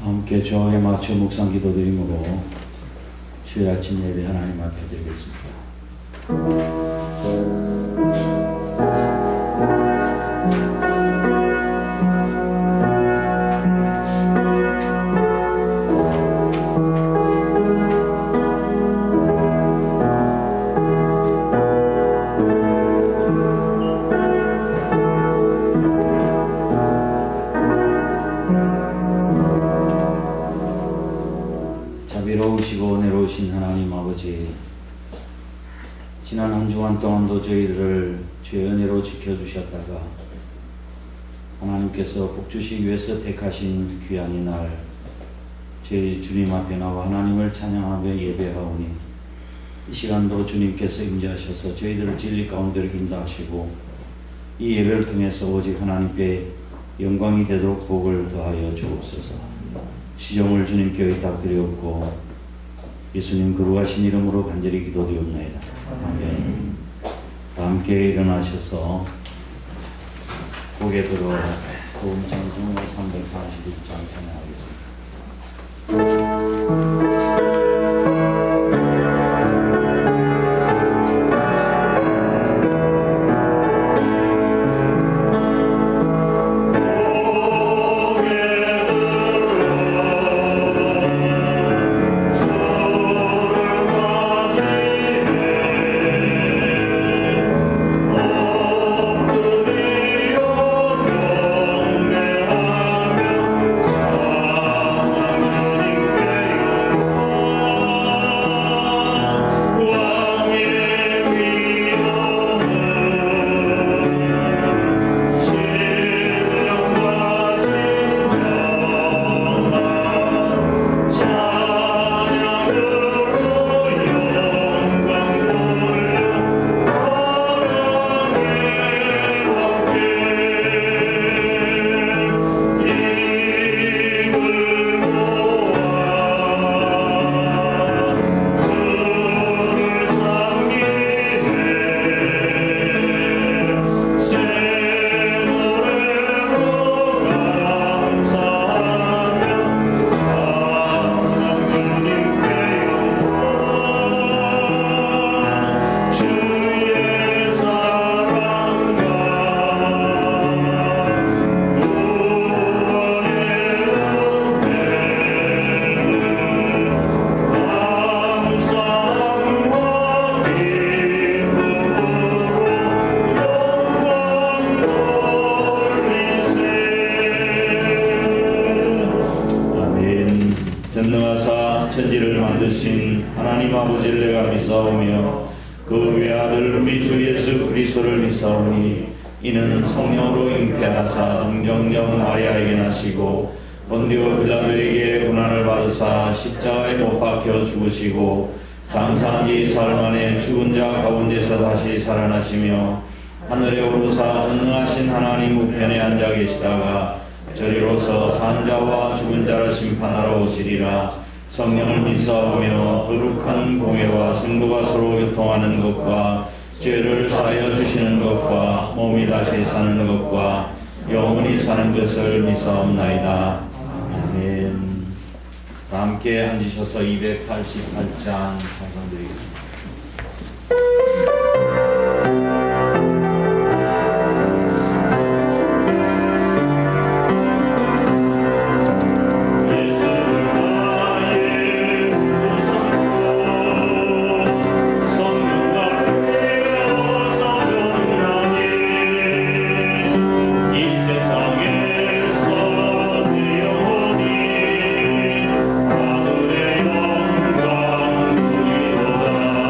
함께 저에 맞춰 묵상 기도드림으로 주일 아침 예배 하나님 앞에 드리겠습니다. 자비로우시고 은혜로우신 하나님 아버지, 지난 한 주간 동안도 저희들을 주의 은혜로 지켜주셨다가 하나님께서 복주시기 위해서 택하신 귀한 이날 저희 주님 앞에 나와 하나님을 찬양하며 예배하오니 이 시간도 주님께서 임재하셔서 저희들을 진리 가운데로 인도하시고 이 예배를 통해서 오직 하나님께 영광이 되도록 복을 더하여 주옵소서. 시종을 주님께 의탁드리옵고 예수님 거룩하신 이름으로 간절히 기도드리옵나이다. 아멘. 다 함께 일어나셔서 고개 들어 고음 찬송가 341장 찬양하겠습니다. 전능하사 천지를 만드신 하나님 아버지를 내가 믿사오며 그 외아들 우리 주 예수 그리스도를 믿사오니 이는 성령으로 잉태하사 동정녀 마리아에게 나시고 본디오 빌라도에게 고난을 받으사 십자가에 못 박혀 죽으시고 장사한 지 사흘 만에 죽은 자 가운데서 다시 살아나시며 하늘에 오르사 전능하신 하나님 우편에 앉아 계시다가 저리로서 산 자와 죽은 자를 심판하러 오시리라. 성령을 믿사오며 거룩한 공회와 성도가 서로 교통하는 것과 죄를 사하여 주시는 것과 몸이 다시 사는 것과 영원히 사는 것을 믿사옵나이다. 아멘. 함께 앉으셔서 288장 찬송드리겠습니다. 영광 우리로다.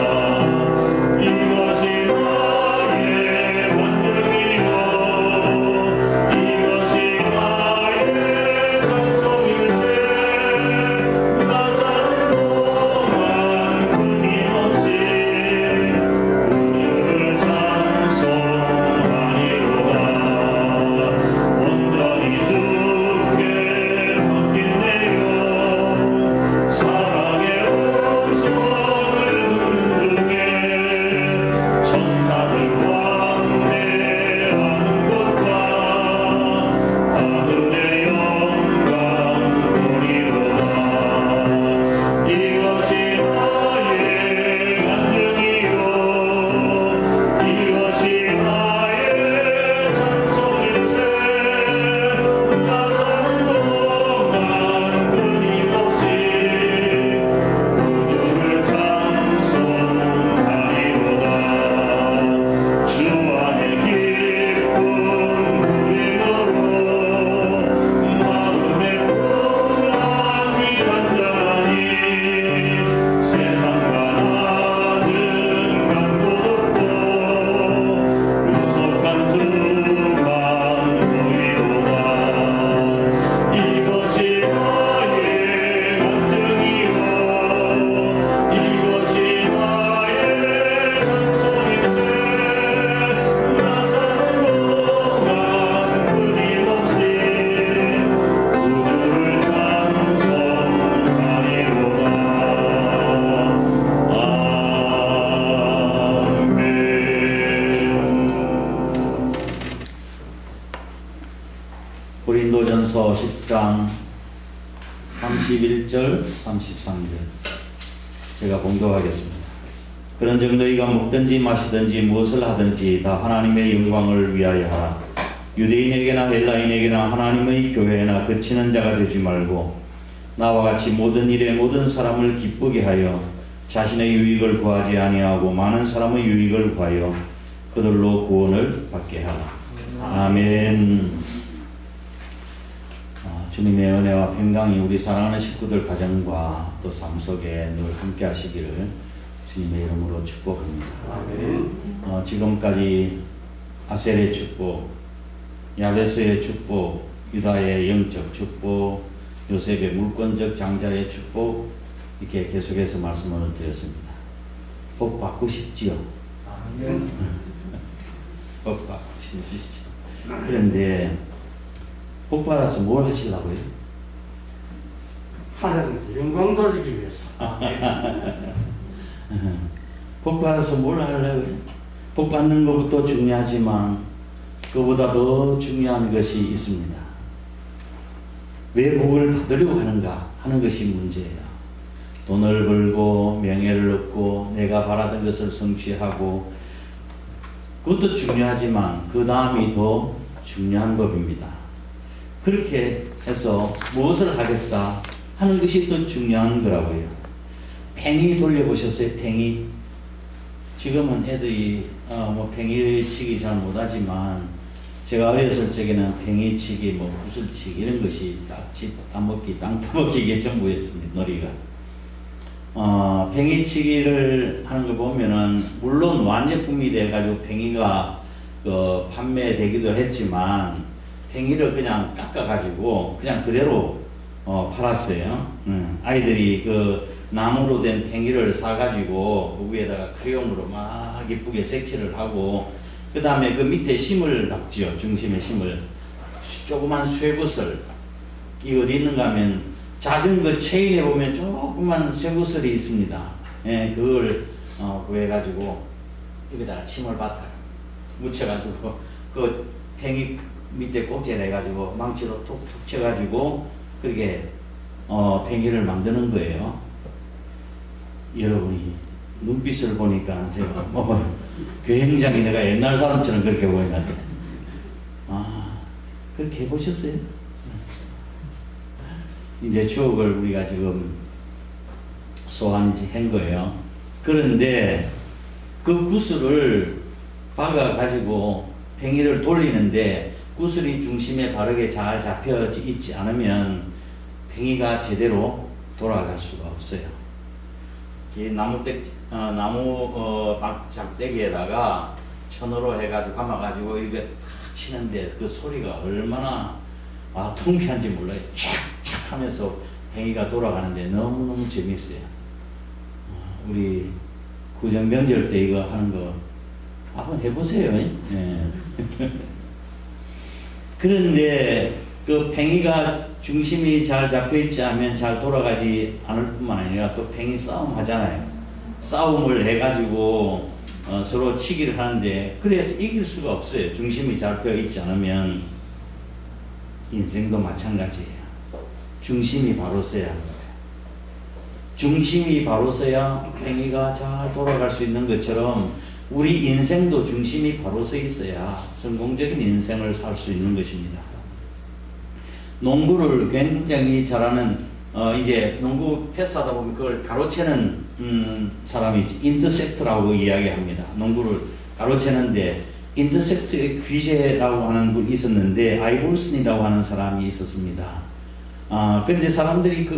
4장 31절 33절 제가 봉독하겠습니다. 그런즉 너희가 먹든지 마시든지 무엇을 하든지 다 하나님의 영광을 위하여 하라. 유대인에게나 헬라인에게나 하나님의 교회나 그치는 자가 되지 말고 나와 같이 모든 일에 모든 사람을 기쁘게 하여 자신의 유익을 구하지 아니하고 많은 사람의 유익을 구하여 그들로 구원을 받게 하라. 아멘. 주님의 은혜와 평강이 우리 사랑하는 식구들 가정과 또 삶 속에 늘 함께 하시기를 주님의 이름으로 축복합니다. 지금까지 아셀의 축복, 야베스의 축복, 유다의 영적 축복, 요셉의 물권적 장자의 축복 이렇게 계속해서 말씀을 드렸습니다. 복 받고 싶지요? 복 받고 싶으시죠? 그런데 복 받아서 뭘 하시려고요? 하나님께 영광 돌리기 위해서. 복 받아서 뭘 하려고요? 복 받는 것부터 중요하지만 그보다 더 중요한 것이 있습니다. 왜 복을 받으려고 하는가 하는 것이 문제예요. 돈을 벌고 명예를 얻고 내가 바라던 것을 성취하고 그것도 중요하지만 그 다음이 더 중요한 법입니다. 그렇게 해서 무엇을 하겠다 하는 것이 더 중요한 거라고요. 팽이 돌려보셨어요? 팽이. 지금은 애들이 팽이 치기 잘 못하지만 제가 어렸을 적에는 팽이 치기, 구슬치기 이런 것이 집 따먹기, 땅 따먹기 이게 전부였습니다. 놀이가. 팽이 치기를 하는 거 보면은 물론 완제품이 돼가지고 팽이가 판매되기도 했지만 팽이를 그냥 깎아가지고 그냥 그대로 팔았어요. 아이들이 그 나무로 된 팽이를 사가지고 그 위에다가 크레용으로 막 예쁘게 색칠을 하고 그 다음에 그 밑에 심을 박지요. 중심에 심을. 조그만 쇠구슬. 이 어디 있는가 하면 자전거 체인에 보면 조그만 쇠구슬이 있습니다. 예, 그걸 구해가지고 여기다가 침을 받아 묻혀가지고 그 팽이 밑에 꼭지에 내가지고 망치로 톡톡 쳐가지고 그렇게 팽이를 만드는 거예요. 여러분이 눈빛을 보니까 제가 굉장히 내가 옛날 사람처럼 그렇게 보이는데 그렇게 해보셨어요? 이제 추억을 우리가 지금 소환한 거예요. 그런데 그 구슬을 박아가지고 팽이를 돌리는데 구슬이 중심에 바르게 잘 잡혀 있지 않으면 팽이가 제대로 돌아갈 수가 없어요. 이 나무 작대기에다가 천으로 해가지고 감아가지고 이게 탁 치는데 그 소리가 얼마나 통쾌한지 몰라요. 촥촥 하면서 팽이가 돌아가는데 너무너무 재밌어요. 우리 구정 명절 때 이거 하는 거 한번 해보세요. 예. 그런데 그 팽이가 중심이 잘 잡혀있지 않으면 잘 돌아가지 않을 뿐만 아니라 또 팽이 싸움 하잖아요. 싸움을 해가지고 서로 치기를 하는데 그래서 이길 수가 없어요. 중심이 잡혀있지 않으면. 인생도 마찬가지예요. 중심이 바로 서야 하는 거예요. 중심이 바로 서야 팽이가 잘 돌아갈 수 있는 것처럼 우리 인생도 중심이 바로 서 있어야 성공적인 인생을 살 수 있는 것입니다. 농구를 굉장히 잘하는 이제 농구 패스하다 보면 그걸 가로채는 사람이 인터셉트라고 이야기합니다. 농구를 가로채는데 인터셉트의 귀재라고 하는 분이 있었는데 아이볼슨이라고 하는 사람이 있었습니다. 근데 사람들이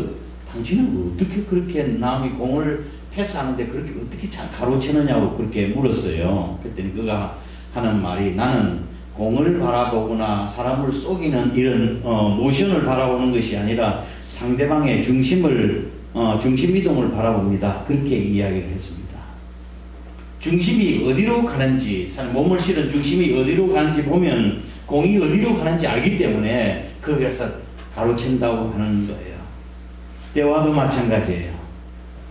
당신은 어떻게 그렇게 남이 공을 패스하는데 그렇게 어떻게 잘 가로채느냐고 그렇게 물었어요. 그랬더니 그가 하는 말이 나는 공을 바라보거나 사람을 속이는 이런 모션을 바라보는 것이 아니라 상대방의 중심 이동을 바라봅니다. 그렇게 이야기를 했습니다. 중심이 어디로 가는지, 몸을 실은 중심이 어디로 가는지 보면 공이 어디로 가는지 알기 때문에 거기에서 가로챈다고 하는 거예요. 때와도 마찬가지예요.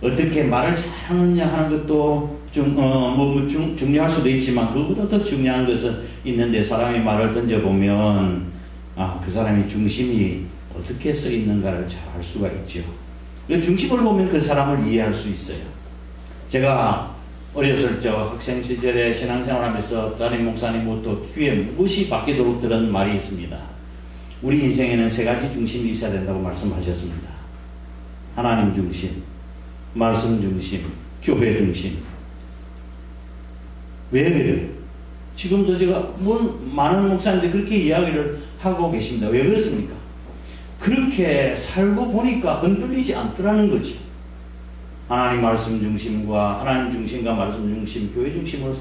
어떻게 말을 잘하느냐 하는 것도 중요할 수도 있지만 그것보다 더 중요한 것은 있는데 사람이 말을 던져보면 그 사람이 중심이 어떻게 써 있는가를 잘 알 수가 있죠. 그 중심을 보면 그 사람을 이해할 수 있어요. 제가 어렸을 적 학생 시절에 신앙생활하면서 담임 목사님부터 귀에 무엇이 박히도록 들은 말이 있습니다. 우리 인생에는 세 가지 중심이 있어야 된다고 말씀하셨습니다. 하나님 중심, 말씀 중심, 교회 중심. 왜 그래요? 지금도 제가 많은 목사님들이 그렇게 이야기를 하고 계십니다. 왜 그렇습니까? 그렇게 살고 보니까 흔들리지 않더라는 거지. 하나님 말씀 중심과 하나님 중심과 말씀 중심, 교회 중심으로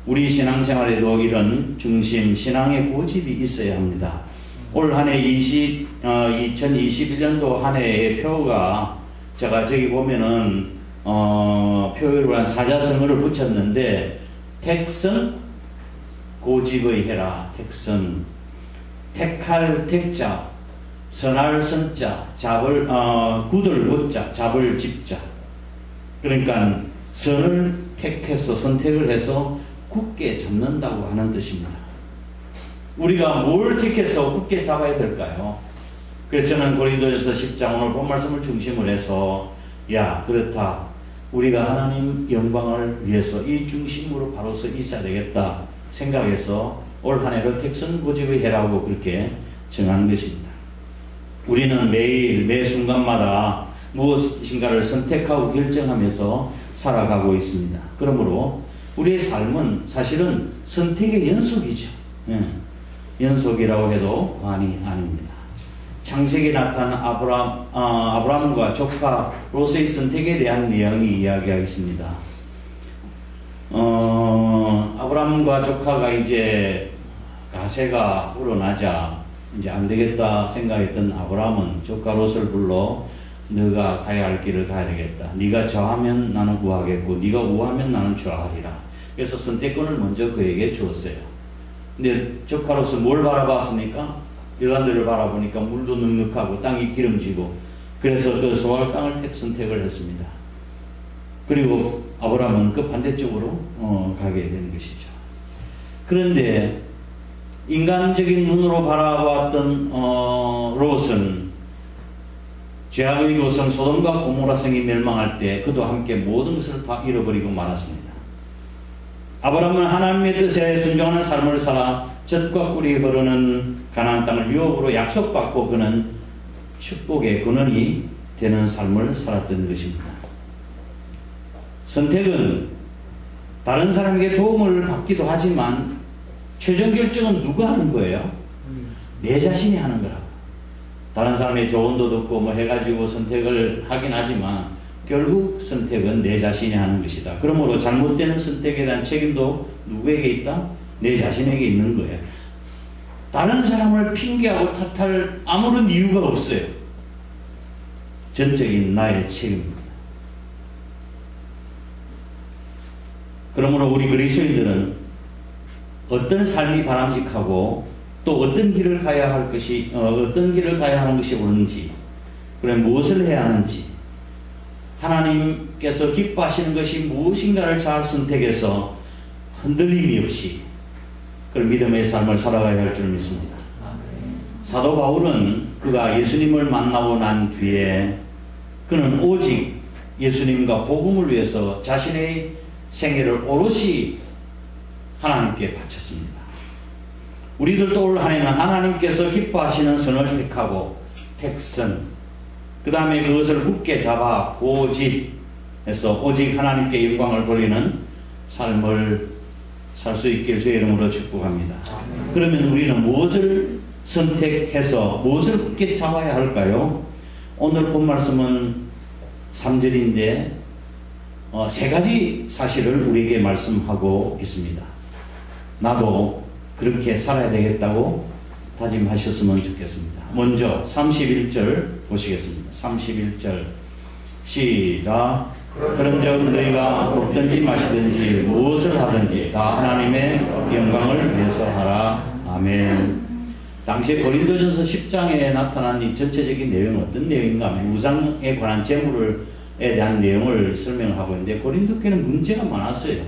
우리 신앙생활에도 이런 중심, 신앙의 고집이 있어야 합니다. 올 한 해 2021년도 한 해의 표가 제가 저기 보면은 표를 한 사자성어를 붙였는데 택선 고집의 해라. 택선 택할 택자 선할 선자 잡을 굳을 못자 잡을 집자. 그러니까 선을 택해서 선택을 해서 굳게 잡는다고 하는 뜻입니다. 우리가 뭘 택해서 굳게 잡아야 될까요? 그래서 저는 고린도전서 10장 오늘 본 말씀을 중심으로 해서 야 그렇다. 우리가 하나님 영광을 위해서 이 중심으로 바로 서 있어야 되겠다 생각해서 올 한 해를 택선 고집의 해라고 그렇게 정하는 것입니다. 우리는 매일 매 순간마다 무엇인가를 선택하고 결정하면서 살아가고 있습니다. 그러므로 우리의 삶은 사실은 선택의 연속이죠. 연속이라고 해도 과언이 아닙니다. 창세기에 나타난 아브라함과 조카 롯의 선택에 대한 내용이 이야기하겠습니다. 아브라함과 조카가 이제 가세가 우러나자 이제 안 되겠다 생각했던 아브라함은 조카 롯을 불러 너가 가야 할 길을 가야 되겠다. 네가 좌하면 나는 우하겠고 네가 우하면 나는 좌하리라. 그래서 선택권을 먼저 그에게 주었어요. 근데 조카 롯은 뭘 바라봤습니까? 여관들을 바라보니까 물도 넉넉하고 땅이 기름지고 그래서 그 소할 땅을 선택을 했습니다. 그리고 아브라함은 그 반대쪽으로 가게 된 것이죠. 그런데 인간적인 눈으로 바라봤던 롯은 죄악의 도성 소돔과 고모라 성이 멸망할 때 그도 함께 모든 것을 다 잃어버리고 말았습니다. 아브라함은 하나님의 뜻에 순종하는 삶을 살아 젖과 꿀이 흐르는 가나안 땅을 유업으로 약속받고 그는 축복의 근원이 되는 삶을 살았던 것입니다. 선택은 다른 사람에게 도움을 받기도 하지만 최종 결정은 누가 하는 거예요? 내 자신이 하는 거라고. 다른 사람의 조언도 듣고 뭐 해가지고 선택을 하긴 하지만 결국 선택은 내 자신이 하는 것이다. 그러므로 잘못된 선택에 대한 책임도 누구에게 있다? 내 자신에게 있는 거예요. 다른 사람을 핑계하고 탓할 아무런 이유가 없어요. 전적인 나의 책임입니다. 그러므로 우리 그리스도인들은 어떤 삶이 바람직하고 또 어떤 길을 가야 할 것이 어떤 길을 가야 하는 것이 옳은지, 그래 무엇을 해야 하는지, 하나님께서 기뻐하시는 것이 무엇인가를 잘 선택해서 흔들림이 없이 그 믿음의 삶을 살아가야 할 줄 믿습니다. 사도 바울은 그가 예수님을 만나고 난 뒤에 그는 오직 예수님과 복음을 위해서 자신의 생애를 오롯이 하나님께 바쳤습니다. 우리들도 올 한 해는 하나님께서 기뻐하시는 선을 택하고 택선, 그 다음에 그것을 굳게 잡아 고집해서 오직 하나님께 영광을 돌리는 삶을 살 수 있길 주의 이름으로 축복합니다. 그러면 우리는 무엇을 선택해서 무엇을 굳게 잡아야 할까요? 오늘 본 말씀은 3절인데 세 가지 사실을 우리에게 말씀하고 있습니다. 나도 그렇게 살아야 되겠다고 다짐하셨으면 좋겠습니다. 먼저 31절 보시겠습니다. 31절 시작. 그런즉 너희가 먹든지 마시든지 무엇을 하든지 다 하나님의 영광을 위해서 하라. 아멘. 당시 고린도전서 10장에 나타난 이 전체적인 내용은 어떤 내용인가 하면 우상에 관한 재물에 대한 내용을 설명을 하고 있는데 고린도교는 문제가 많았어요.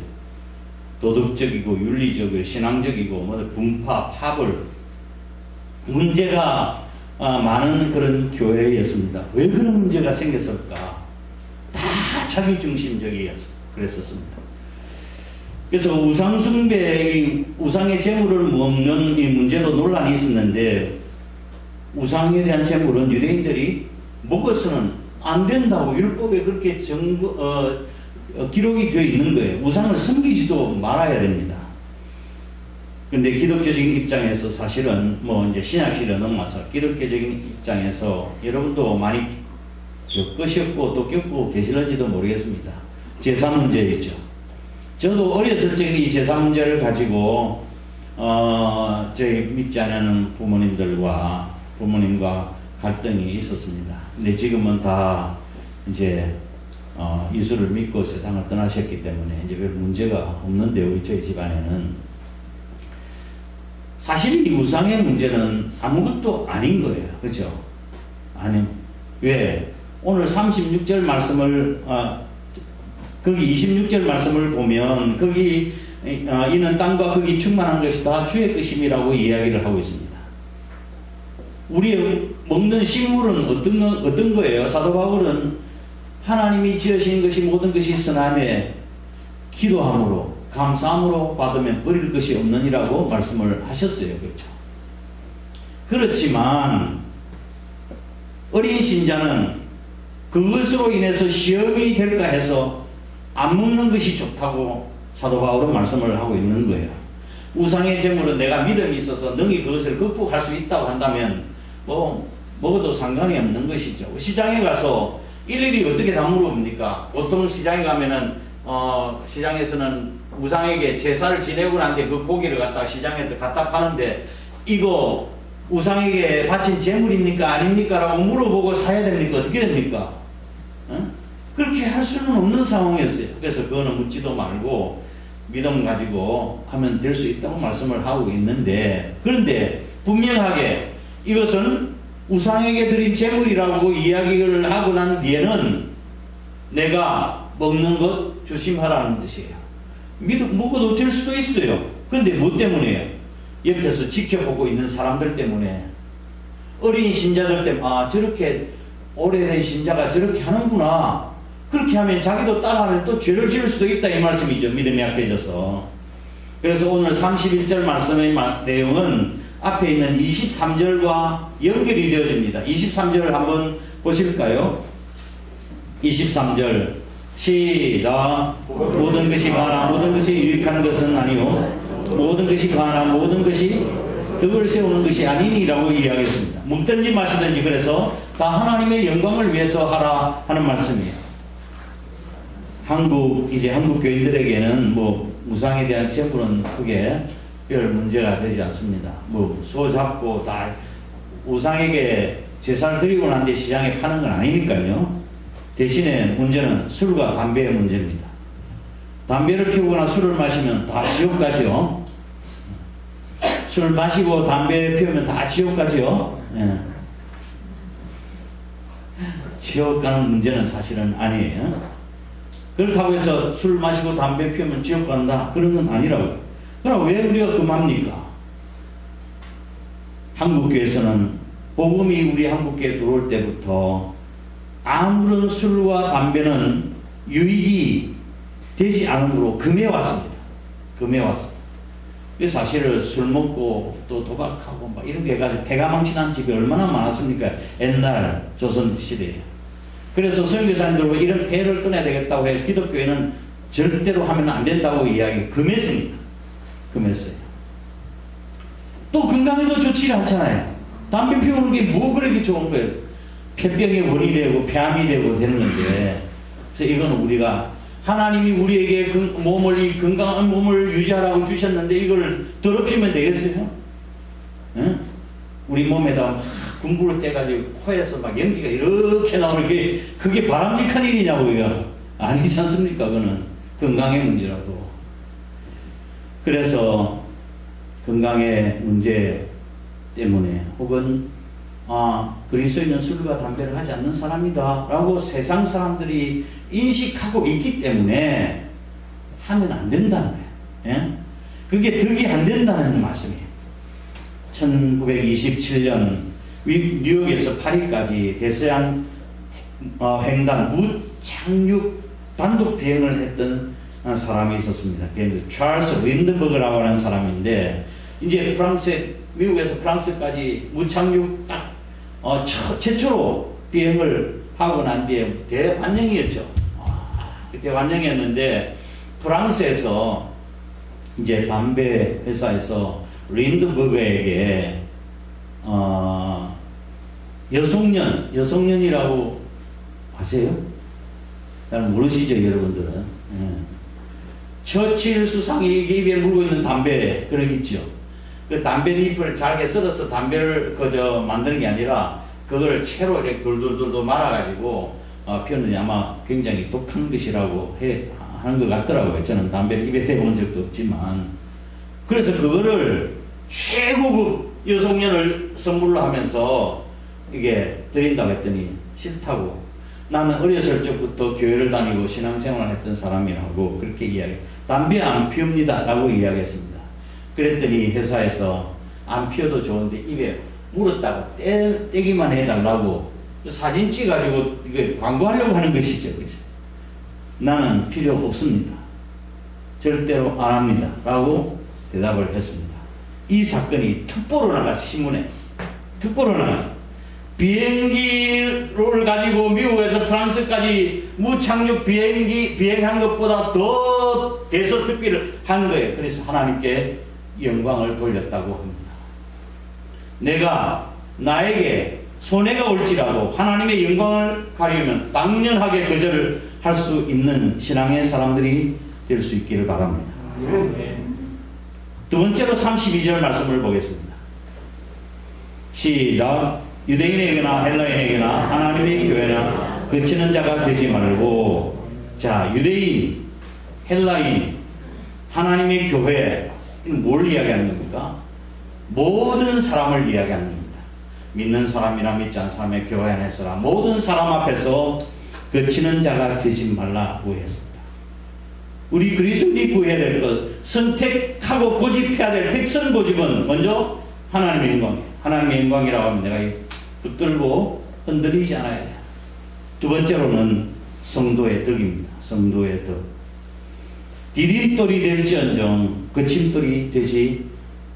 도덕적이고 윤리적이고 신앙적이고 분파, 파벌 문제가 많은 그런 교회였습니다. 왜 그런 문제가 생겼을까? 다 자기 중심적이었습니다. 그래서 우상숭배, 우상의 제물을 먹는 이 문제도 논란이 있었는데, 우상에 대한 제물은 유대인들이 먹어서는 안 된다고 율법에 그렇게 기록이 되어 있는 거예요. 우상을 섬기지도 말아야 됩니다. 근데 기독교적인 입장에서 사실은 이제 신약시대로 넘어와서 기독교적인 입장에서 여러분도 많이 겪으셨고 또 겪고 계실는지도 모르겠습니다. 제사 문제 있죠. 저도 어렸을 적에 이 제사 문제를 가지고 저희 믿지 않는 부모님과 갈등이 있었습니다. 근데 지금은 다 이제 예수를 믿고 세상을 떠나셨기 때문에 이제 별 문제가 없는데, 우리 저희 집안에는 사실 이 우상의 문제는 아무것도 아닌 거예요. 그렇죠? 아니, 왜? 오늘 36절 말씀을 거기 26절 말씀을 보면 거기 이는 땅과 거기 충만한 것이 다 주의 것임이라고 이야기를 하고 있습니다. 우리의 먹는 식물은 어떤 거예요? 사도 바울은 하나님이 지으신 것이 모든 것이 선하되 기도함으로 감사함으로 받으면 버릴 것이 없느니라고 말씀을 하셨어요. 그렇죠? 그렇지만 어린 신자는 그것으로 인해서 시험이 될까 해서 안 먹는 것이 좋다고 사도 바울은 말씀을 하고 있는 거예요. 우상의 제물은 내가 믿음이 있어서 능히 그것을 극복할 수 있다고 한다면 먹어도 상관이 없는 것이죠. 시장에 가서 일일이 어떻게 다 물어봅니까? 보통 시장에 가면은 시장에서는 우상에게 제사를 지내고 난 뒤에 그 고기를 갖다 시장에 갖다 파는데, 이거 우상에게 바친 제물입니까 아닙니까? 라고 물어보고 사야 됩니까? 어떻게 됩니까? 그렇게 할 수는 없는 상황이었어요. 그래서 그거는 묻지도 말고 믿음 가지고 하면 될 수 있다고 말씀을 하고 있는데, 그런데 분명하게 이것은 우상에게 드린 제물이라고 이야기를 하고 난 뒤에는 내가 먹는 것 조심하라는 뜻이에요. 먹어도 될 수도 있어요. 그런데 뭐 때문에요? 옆에서 지켜보고 있는 사람들 때문에, 어린 신자들 때문에, 저렇게 오래된 신자가 저렇게 하는구나. 그렇게 하면 자기도 따라하면 또 죄를 지을 수도 있다, 이 말씀이죠. 믿음이 약해져서. 그래서 오늘 31절 말씀의 내용은 앞에 있는 23절과 연결이 되어집니다. 23절을 한번 보실까요? 23절 시작. 모든 것이 가나 모든 것이 유익한 것은 아니요 모든 것이 가나 모든 것이 덕을 세우는 것이 아니니라고 이야기했습니다. 먹든지 마시든지 그래서 다 하나님의 영광을 위해서 하라 하는 말씀이에요. 한국 교인들에게는 우상에 대한 제물은 크게 별 문제가 되지 않습니다. 소 잡고 다 우상에게 제사를 드리고 난 뒤에 시장에 파는 건 아니니까요. 대신에 문제는 술과 담배의 문제입니다. 담배를 피우거나 술을 마시면 다 지옥 가죠. 술 마시고 담배 피우면 다 지옥 가죠. 예. 지옥 가는 문제는 사실은 아니에요. 그렇다고 해서 술 마시고 담배 피우면 지옥 간다, 그런 건 아니라고요. 그럼 왜 우리가 금합니까? 한국교회에서는 복음이 우리 한국교회에 들어올 때부터 아무런 술과 담배는 유익이 되지 않으므로 금해왔습니다. 금해왔습니다. 사실은 술 먹고 또 도박하고 이런 게 해가지고 배가 망신한 집이 얼마나 많았습니까? 옛날 조선 시대에. 그래서 선교사님들과 이런 배를 끊어야 되겠다고 해서 기독교회는 절대로 하면 안 된다고 금했습니다. 금했어요. 또 건강에도 좋지 않잖아요. 담배 피우는 게 뭐 그렇게 좋은 거예요? 폐병의 원인이 되고 폐암이 되고 되는 건데, 그래서 이거는 우리가 하나님이 우리에게 건강한 몸을 유지하라고 주셨는데 이걸 더럽히면 되겠어요? 응? 우리 몸에다 막 군부를 떼가지고 코에서 막 연기가 이렇게 나오는 게 그게 바람직한 일이냐고요? 아니지 않습니까? 그거는 건강의 문제라도. 그래서 건강의 문제 때문에 혹은 그리스도인은 술과 담배를 하지 않는 사람이다 라고 세상 사람들이 인식하고 있기 때문에 하면 안 된다는 거예요. 예? 그게 득이 안 된다는 말씀이에요. 1927년 뉴욕에서 파리까지 대서양 횡단 무착륙 단독 비행을 했던 사람이 있었습니다. 찰스 린드버그라고 하는 사람인데, 이제 미국에서 프랑스까지 무착륙 딱 최초로 비행을 하고 난 뒤에 대환영이었죠. 그때 환영이었는데, 프랑스에서 이제 담배 회사에서 린드버그에게 여성년이라고 아세요? 잘 모르시죠, 여러분들은? 예. 처칠 수상이 입에 물고 있는 담배, 그런 게 있죠. 그 담배 잎을 잘게 썰어서 담배를 만드는 게 아니라, 그거를 채로 이렇게 돌돌돌 말아가지고, 피웠는데 아마 굉장히 독한 것이라고 하는 것 같더라고요. 저는 담배를 입에 대본 적도 없지만. 그래서 그거를 최고급 여성년을 선물로 하면서 이게 드린다고 했더니 싫다고. 나는 어렸을 적부터 교회를 다니고 신앙생활을 했던 사람이라고 그렇게 담배 안 피웁니다 라고 이야기했습니다. 그랬더니 회사에서 안 피워도 좋은데 입에 물었다가 떼기만 해달라고 사진 찍어가지고 이게 광고하려고 하는 것이죠. 그래서 나는 필요 없습니다. 절대로 안 합니다 라고 대답을 했습니다. 이 사건이 특보로 나가서 신문에 특보로 나가서 비행기를 가지고 미국에서 프랑스까지 무착륙 비행한 것보다 더 대서특비를 한 거예요. 그래서 하나님께 영광을 돌렸다고 합니다. 나에게 손해가 올지라도 하나님의 영광을 가리우면 당연하게 거절할 수 있는 신앙의 사람들이 될 수 있기를 바랍니다. 두 번째로 32절 말씀을 보겠습니다. 시작. 유대인에게나 헬라인에게나 하나님의 교회나 그치는 자가 되지 말고. 자, 유대인, 헬라인, 하나님의 교회, 이건 뭘 이야기하는 겁니까? 모든 사람을 이야기하는 겁니다. 믿는 사람이나 믿지 않는 사람의 교회 안에서라 모든 사람 앞에서 그치는 자가 되지 말라고 했습니다. 우리 그리스도인이 구해야 될 것, 선택하고 고집해야 될 택선 고집은 먼저 하나님의 영광이에요. 하나님의 영광이라고 하면 내가 붙들고 흔들리지 않아야 돼요. 두 번째로는 성도의 덕입니다. 성도의 덕. 디딤돌이 될지언정 거침돌이 되지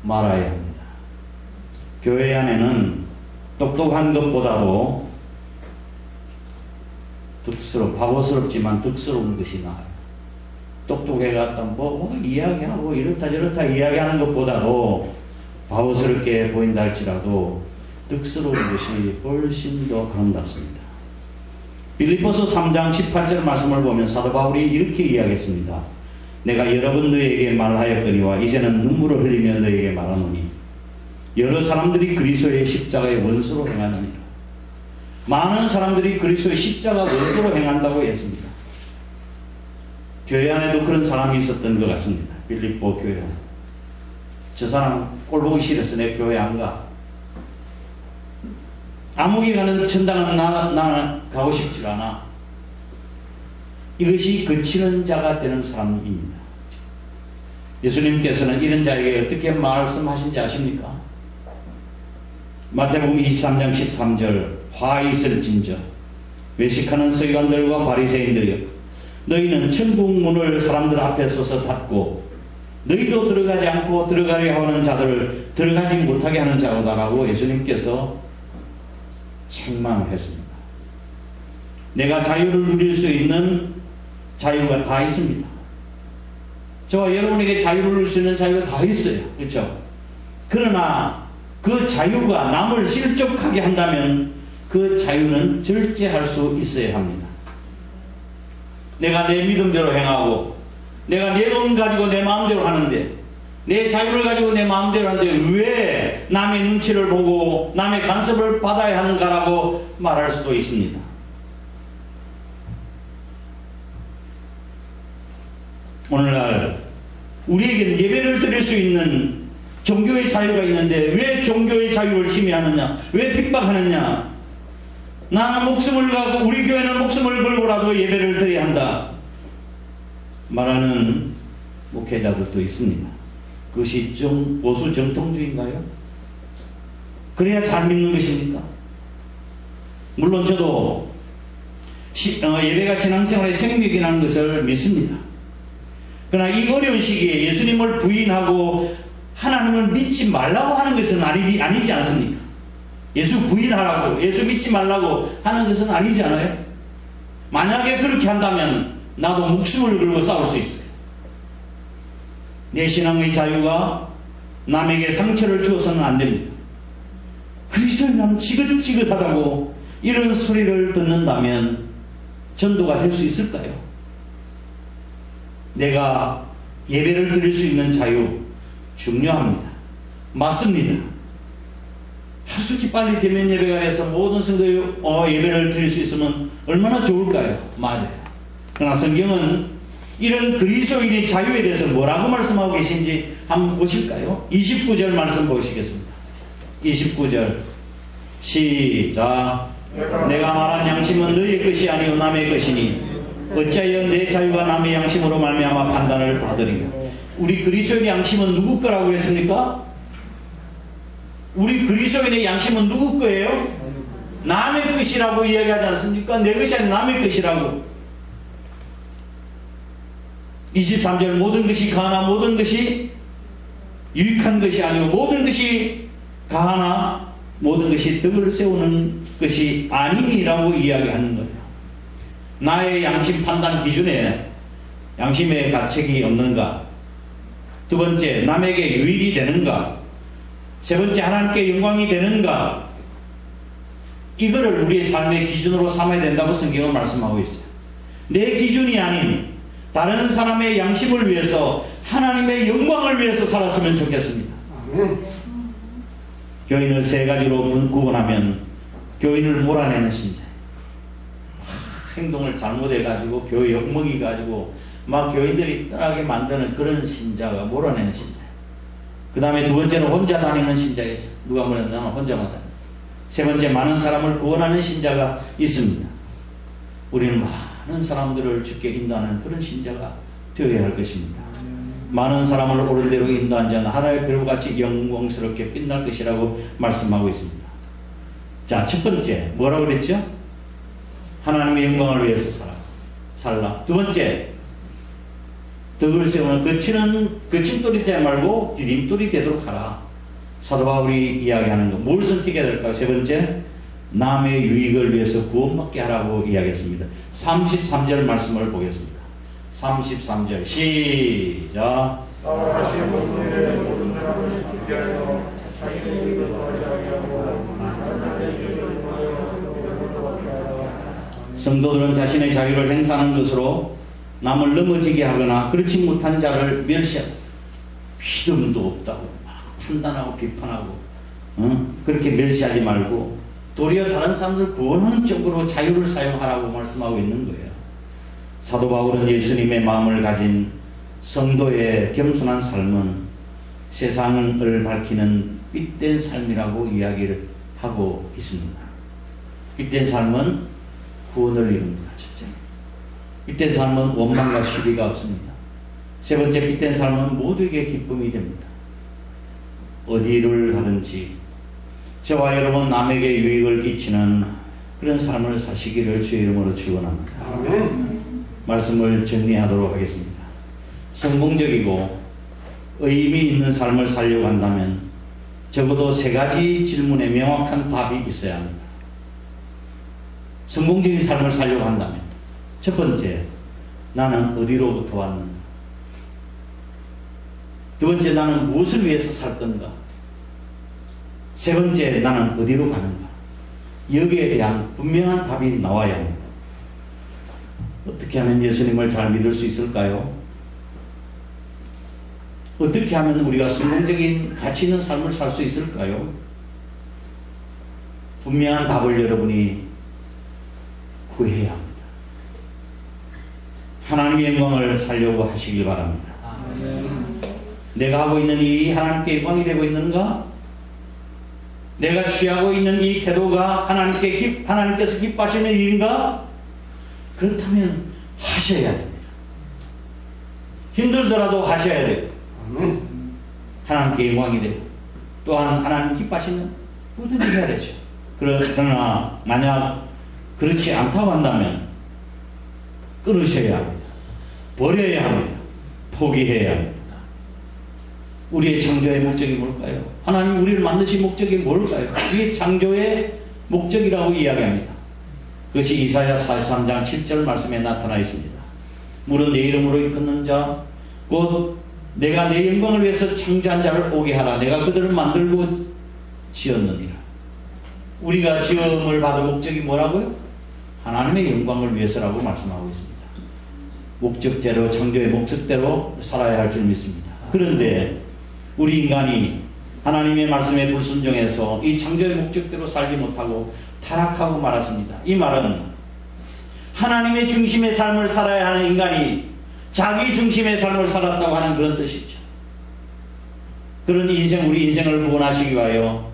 말아야 합니다. 교회 안에는 똑똑한 것보다도 바보스럽지만 덕스러운 것이 나아요. 똑똑해갔다 이야기하고 이렇다 저렇다 이야기하는 것보다도 바보스럽게 보인다 할지라도 덕스러운 것이 훨씬 더 아름답습니다. 빌립보서 3장 18절 말씀을 보면 사도 바울이 이렇게 이야기했습니다. 내가 여러분 너희에게 말하였거니와 이제는 눈물을 흘리며 너희에게 말하노니 여러 사람들이 그리스도의 십자가의 원수로 행하느니라. 많은 사람들이 그리스도의 십자가 원수로 행한다고 했습니다. 교회 안에도 그런 사람이 있었던 것 같습니다. 빌립보 교회. 저 사람 꼴 보기 싫어서 내 교회 안 가. 아무개 가는 천당은 나는 가고 싶지 않아. 이것이 거치는 자가 되는 사람입니다. 예수님께서는 이런 자에게 어떻게 말씀하신지 아십니까? 마태복음 23장 13절 화 있을진저 외식하는 서기관들과 바리새인들이여 너희는 천국문을 사람들 앞에 서서 닫고 너희도 들어가지 않고 들어가려 하는 자들을 들어가지 못하게 하는 자로다라고 예수님께서 책망했습니다. 내가 자유를 누릴 수 있는 자유가 다 있습니다. 저와 여러분에게 자유를 누릴 수 있는 자유가 다 있어요. 그렇죠? 그러나 그 자유가 남을 실족하게 한다면 그 자유는 절제할 수 있어야 합니다. 내가 내 믿음대로 행하고 내가 내 돈 가지고 내 마음대로 하는데 내 자유를 가지고 내 마음대로 하는데 왜 남의 눈치를 보고 남의 간섭을 받아야 하는가라고 말할 수도 있습니다. 오늘날 우리에게는 예배를 드릴 수 있는 종교의 자유가 있는데 왜 종교의 자유를 침해하느냐? 왜 핍박하느냐? 나는 목숨을 걸고 우리 교회는 목숨을 걸고라도 예배를 드려야 한다 말하는 목회자들도 있습니다. 그것이 보수 정통주의인가요? 그래야 잘 믿는 것입니까? 물론 저도 예배가 신앙생활의 생명이라는 것을 믿습니다. 그러나 이 어려운 시기에 예수님을 부인하고 하나님을 믿지 말라고 하는 것은 아니지 않습니까? 예수 부인하라고, 예수 믿지 말라고 하는 것은 아니지 않아요? 만약에 그렇게 한다면 나도 목숨을 걸고 싸울 수 있어요. 내 신앙의 자유가 남에게 상처를 주어서는 안 됩니다. 그리스도인은 지긋지긋하다고 이런 소리를 듣는다면 전도가 될 수 있을까요? 내가 예배를 드릴 수 있는 자유 중요합니다. 맞습니다. 하루속히 빨리 대면 예배가 돼서 모든 성도 예배를 드릴 수 있으면 얼마나 좋을까요? 맞아요. 그러나 성경은 이런 그리스도인의 자유에 대해서 뭐라고 말씀하고 계신지 한번 보실까요? 29절 말씀 보시겠습니다. 29절 시작. 내가 말한 양심은 너의 것이 아니오 남의 것이니 어찌하여 내 자유가 남의 양심으로 말미암아 판단을 받으리냐. 우리 그리스도인의 양심은 누구 거라고 했습니까? 우리 그리스도인의 양심은 누구 거예요? 남의 것이라고 이야기하지 않습니까? 내 것이 아니라 남의 것이라고. 23절 모든 것이 가하나 모든 것이 유익한 것이 아니고 모든 것이 가하나 모든 것이 덕을 세우는 것이 아니니라고 이야기하는 거예요. 나의 양심 판단 기준에 양심의 가책이 없는가? 두 번째, 남에게 유익이 되는가? 세 번째, 하나님께 영광이 되는가? 이거를 우리의 삶의 기준으로 삼아야 된다고 성경은 말씀하고 있어요. 내 기준이 아닌 다른 사람의 양심을 위해서 하나님의 영광을 위해서 살았으면 좋겠습니다. 교인을 세 가지로 구분하면 교인을 몰아내는 신자, 행동을 잘못해가지고 교회 욕먹이가지고 막 교인들이 떠나게 만드는 그런 신자가 몰아내는 신자. 그 다음에 두 번째는 혼자 다니는 신자가 있어요. 누가 뭐냐면 나는 혼자만 다녀. 세 번째, 많은 사람을 구원하는 신자가 있습니다. 우리는 많은 사람들을 주께 인도하는 그런 신자가 되어야 할 것입니다. 많은 사람을 옳은 대로 인도한 자는 하나의 별같이 영광스럽게 빛날 것이라고 말씀하고 있습니다. 자, 첫 번째 뭐라고 그랬죠? 하나님의 영광을 위해서 살라. 두 번째, 덕을 세우는 거침돌이 되지 말고 디딤돌이 되도록 하라. 사도 바울이 이야기하는 거 뭘 선택해야 될까요? 세 번째, 남의 유익을 위해서 구원받게 하라고 이야기했습니다. 33절 말씀을 보겠습니다. 33절 시작. 성도들은 자신의 자유를 행사하는 것으로 남을 넘어지게 하거나 그렇지 못한 자를 멸시하고 믿음도 없다고 판단하고 비판하고 그렇게 멸시하지 말고 도리어 다른 사람들 구원하는 쪽으로 자유를 사용하라고 말씀하고 있는 거예요. 사도 바울은 예수님의 마음을 가진 성도의 겸손한 삶은 세상을 밝히는 빛된 삶이라고 이야기를 하고 있습니다. 빛된 삶은 구원을 이룹니다. 첫째, 빛된 삶은 원망과 시비가 없습니다. 세 번째, 빛된 삶은 모두에게 기쁨이 됩니다. 어디를 가든지 저와 여러분 남에게 유익을 끼치는 그런 삶을 사시기를 주의 이름으로 축원합니다. 말씀을 정리하도록 하겠습니다. 성공적이고 의미 있는 삶을 살려고 한다면 적어도 세 가지 질문에 명확한 답이 있어야 합니다. 성공적인 삶을 살려고 한다면 첫 번째, 나는 어디로부터 왔는가? 두 번째, 나는 무엇을 위해서 살 건가? 세 번째, 나는 어디로 가는가? 여기에 대한 분명한 답이 나와야 합니다. 어떻게 하면 예수님을 잘 믿을 수 있을까요? 어떻게 하면 우리가 성공적인 가치 있는 삶을 살 수 있을까요? 분명한 답을 여러분이 구해야 합니다. 하나님의 영광을 살려고 하시길 바랍니다. 내가 하고 있는 일이 하나님께 영광이 되고 있는가? 내가 취하고 있는 이 태도가 하나님께서 기뻐하시는 일인가? 그렇다면 하셔야 됩니다. 힘들더라도 하셔야 돼요. 하나님께 영광이 되고 또한 하나님 기뻐하시는 뭐든지 해야 되죠. 그러나 만약 그렇지 않다고 한다면 끊으셔야 합니다. 버려야 합니다. 포기해야 합니다. 우리의 창조의 목적이 뭘까요? 하나님 우리를 만드신 목적이 뭘까요? 우리의 창조의 목적이라고 이야기합니다. 그것이 이사야 43장 7절 말씀에 나타나 있습니다. 물은 내 이름으로 일컫는 자, 곧 내가 내 영광을 위해서 창조한 자를 오게 하라. 내가 그들을 만들고 지었느니라. 우리가 지음을 받은 목적이 뭐라고요? 하나님의 영광을 위해서라고 말씀하고 있습니다. 목적대로, 창조의 목적대로 살아야 할 줄 믿습니다. 그런데 우리 인간이 하나님의 말씀에 불순종해서 이 창조의 목적대로 살지 못하고 타락하고 말았습니다. 이 말은 하나님의 중심의 삶을 살아야 하는 인간이 자기 중심의 삶을 살았다고 하는 그런 뜻이죠. 그런 인생, 우리 인생을 구원하시기 위하여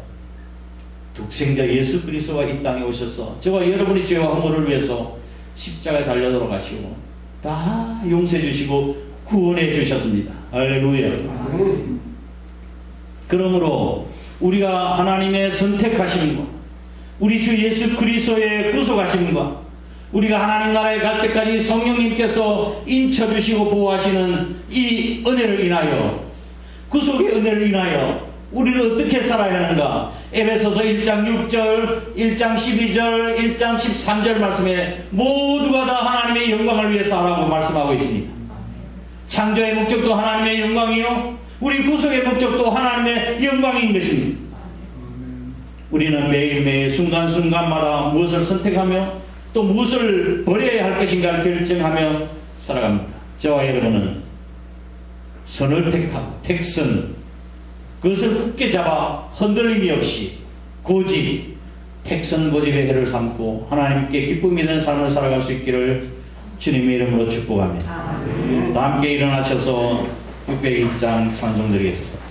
독생자 예수 그리스도가 이 땅에 오셔서 저와 여러분의 죄와 허물을 위해서 십자가에 달려 돌아가시고 다 용서해 주시고 구원해 주셨습니다. 할렐루야. 그러므로 우리가 하나님의 선택하심과 우리 주 예수 그리스도의 구속하심과 우리가 하나님 나라에 갈 때까지 성령님께서 인쳐주시고 보호하시는 이 은혜를 인하여, 구속의 은혜를 인하여 우리는 어떻게 살아야 하는가? 에베소서 1장 6절, 1장 12절, 1장 13절 말씀에 모두가 다 하나님의 영광을 위해서 하라고 말씀하고 있습니다. 창조의 목적도 하나님의 영광이요, 우리 구속의 목적도 하나님의 영광인 것입니다. 우리는 매일매일 순간순간마다 무엇을 선택하며 또 무엇을 버려야 할 것인가를 결정하며 살아갑니다. 저와 여러분은 선을 택하고 택선, 그것을 굳게 잡아 흔들림이 없이 고집, 택선 고집의 해를 삼고 하나님께 기쁨이 되는 삶을 살아갈 수 있기를 주님의 이름으로 축복합니다. 다 함께 일어나셔서 601장 찬송 드리겠습니다.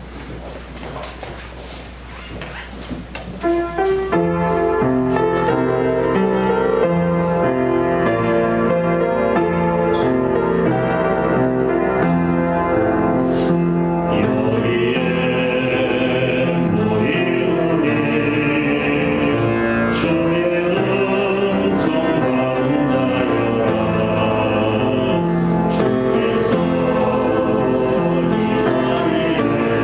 주께서 이 자리에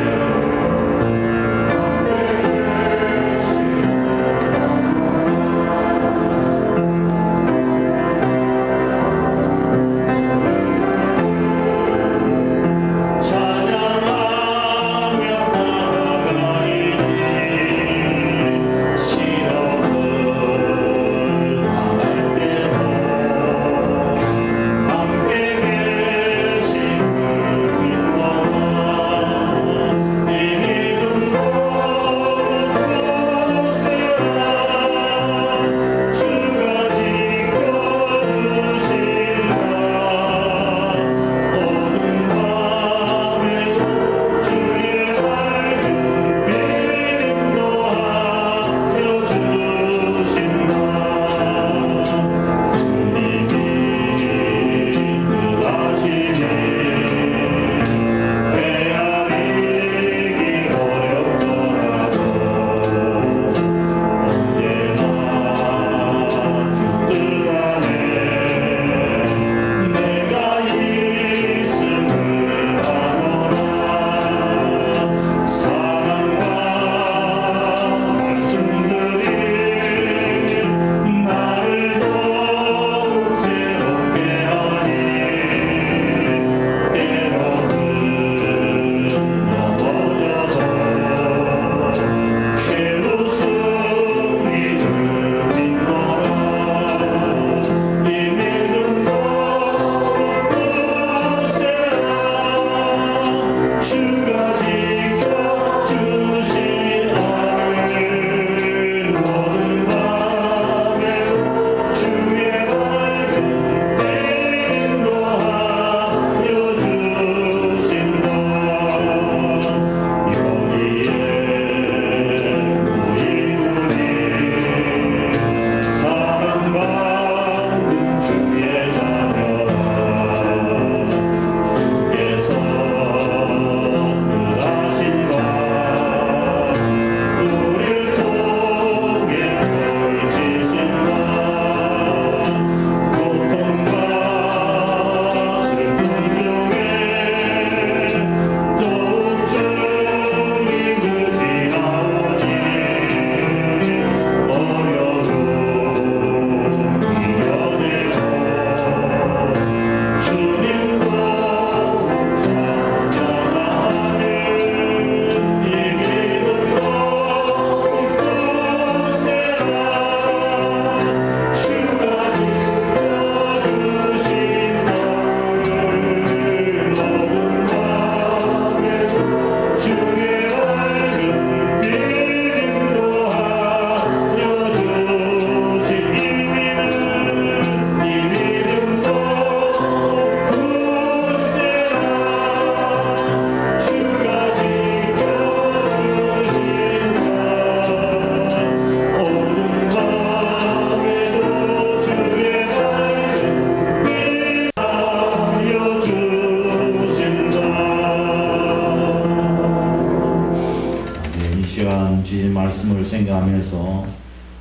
생각하면서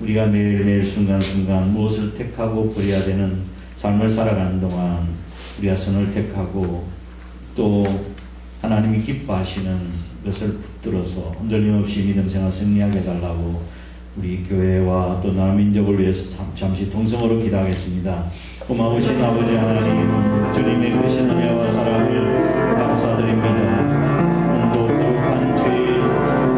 우리가 매일매일 순간순간 무엇을 택하고 버려야 되는 삶을 살아가는 동안 우리가 선을 택하고 또 하나님이 기뻐하시는 것을 붙들어서 흔들림 없이 믿음 생활 승리하게 해달라고 우리 교회와 또 나라 민족을 위해서 잠시 동성으로 기도하겠습니다. 고마우신 아버지 하나님, 주님의 크신 은혜와 사랑을 감사드립니다. 오늘도 거룩한 주일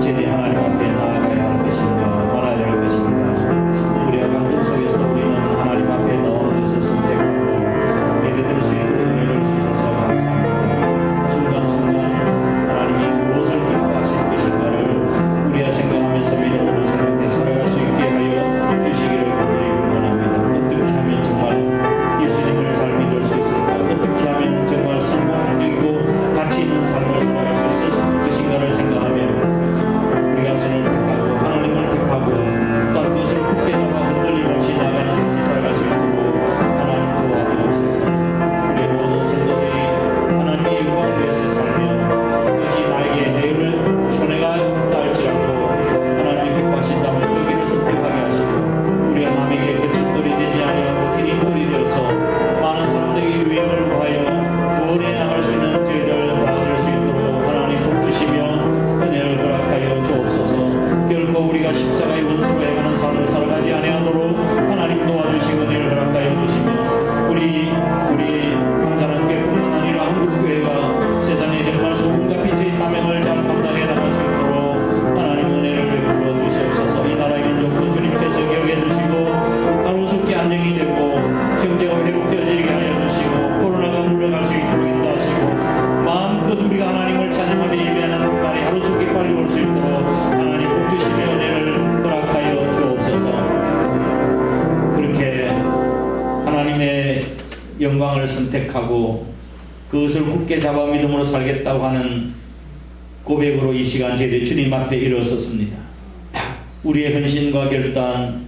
제대 하나님 앞에 나아가야 할 것인가 말아야 할 것인가 우리가 감정 속에서 우리는 하나님 앞에 넣은 것을 선택하고 예배드릴 수 있는 은혜를 주셔서 감사합니다. 순간순간 하나님이 무엇을 기뻐하실 것인가를 우리가 생각하면서 믿음으로 새롭게 살아갈 수 있게 하여 주시기를 간절히 원합니다. 어떻게 하면 정말 예수님을 잘 믿을 수 있을까? 어떻게 하면 정말 성공적이고 가치 있는 삶을 살아갈 수 있을 것인가를 생각하며 우리가 선을 택하고 하나님을 택하고 어떤 것을 굳게 잡아 흔들림 없이 나가는 삶을 살아갈 수 있도록 하나님 도와주옵소서. 우리 모든 성도들이 하나님의 영광을 위해서 살며 그것이 나에게 해를 손해가 있다 할지라도 하나님이 기뻐하신다면 그 길을 선택하게 하시고 우리가 남에게 거짓돌이 되지 아니하고 디딤돌이 되어서 많은 사람들에게 유익을 구하여 구원해 나갈 수 있는 저희를 도와줄 수 있도록 하나님 복 주시며 은혜를 허락하여 주옵소서. 결코 우리가 십자가의 원수로 행하는 삶을 살아가지 아니하도록 하나님 도와주시고 은혜를 허락하여 주시며 우리 강산한교회뿐만 아니라 한국교회가 세상에 정말 소금과 빛의 사명을 잘 감당해 나갈 수 있도록 하나님 은혜를 베풀어 주시옵소서. 이 나라의 민족도 주님께서 기억해 주시고 가로수기 안정이 되고 경제가 회복되어지게 하여 주시고 코로나가 물러갈 수 있도록 인도하시고 마음껏 우리가 하나님을 찬양하며 예배하는 날이 하루속히 빨리 올 수 있도록 하나님 복 주시며 은혜를 허락하여 주옵소서. 그렇게 하나님의 영광을 선택하고 그것을 굳게 잡아 믿음으로 살겠다고 하는 고백으로 이 시간 제대 주님 앞에 일어섰습니다. 우리의 헌신과 결단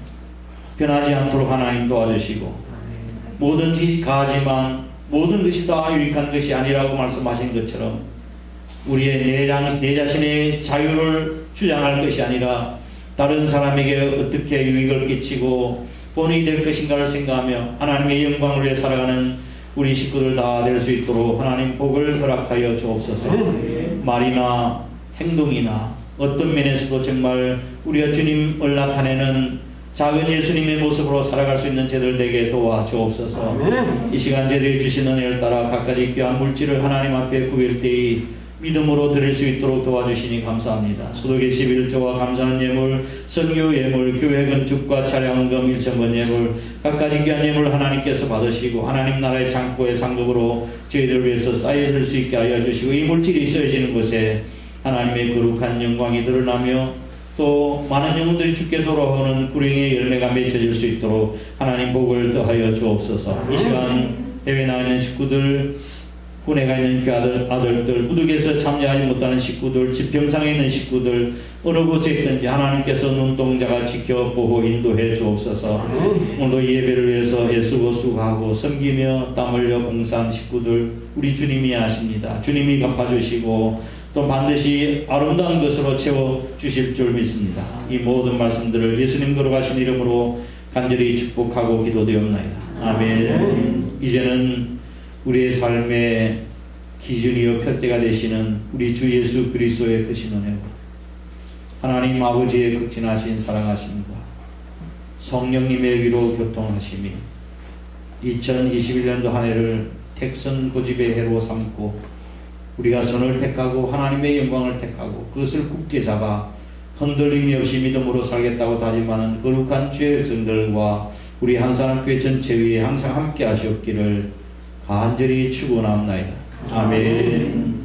변하지 않도록 하나님 도와주시고 뭐든지 가하지만 모든 것이 다 유익한 것이 아니라고 말씀하신 것처럼 우리의 내 자신의 자유를 주장할 것이 아니라 다른 사람에게 어떻게 유익을 끼치고 본이 될 것인가를 생각하며 하나님의 영광을 위해 살아가는 우리 식구들 다 될 수 있도록 하나님 복을 허락하여 주옵소서. 말이나 행동이나 어떤 면에서도 정말 우리가 주님을 나타내는 작은 예수님의 모습으로 살아갈 수 있는 제들 되게 도와주옵소서. 이 시간 제대로 주신 은혜를 따라 각가지 귀한 물질을 하나님 앞에 구할 때에 믿음으로 드릴 수 있도록 도와주시니 감사합니다. 수도계 11조와 감사하는 예물, 선교 예물, 교회 건축과 차량원금 1,000번 예물, 각가지 귀한 예물 하나님께서 받으시고 하나님 나라의 창고의 상급으로 저희들 위해서 쌓여질 수 있게 하여 주시고 이 물질이 쓰여지는 곳에 하나님의 거룩한 영광이 드러나며 또 많은 영혼들이 주께 돌아오는 구령의 열매가 맺혀질 수 있도록 하나님 복을 더하여 주옵소서. 이 시간 해외에 나가 있는 식구들, 군에 가 있는 아들들, 무득에서 참여하지 못하는 식구들, 집병상에 있는 식구들, 어느 곳에 있든지 하나님께서 눈동자가 지켜 보호 인도해 주옵소서. 오늘도 이 예배를 위해서 애쓰고수고하고 섬기며 땀 흘려 봉사한 식구들 우리 주님이 아십니다. 주님이 갚아주시고 또 반드시 아름다운 것으로 채워주실 줄 믿습니다. 이 모든 말씀들을 예수님 걸어가신 이름으로 간절히 축복하고 기도되옵나이다. 아멘. 이제는 우리의 삶의 기준이요 표대가 되시는 우리 주 예수 그리스도의 크신 은혜와 하나님 아버지의 극진하신 사랑하심과 성령님의 위로 교통하심이 2021년도 한 해를 택선 고집의 해로 삼고 우리가 선을 택하고 하나님의 영광을 택하고 그것을 굳게 잡아 흔들림이 없이 믿음으로 살겠다고 다짐하는 거룩한 주의 백성들과 우리 한사람교회 전체 위에 항상 함께 하시옵기를 간절히 축원합니다. 아멘.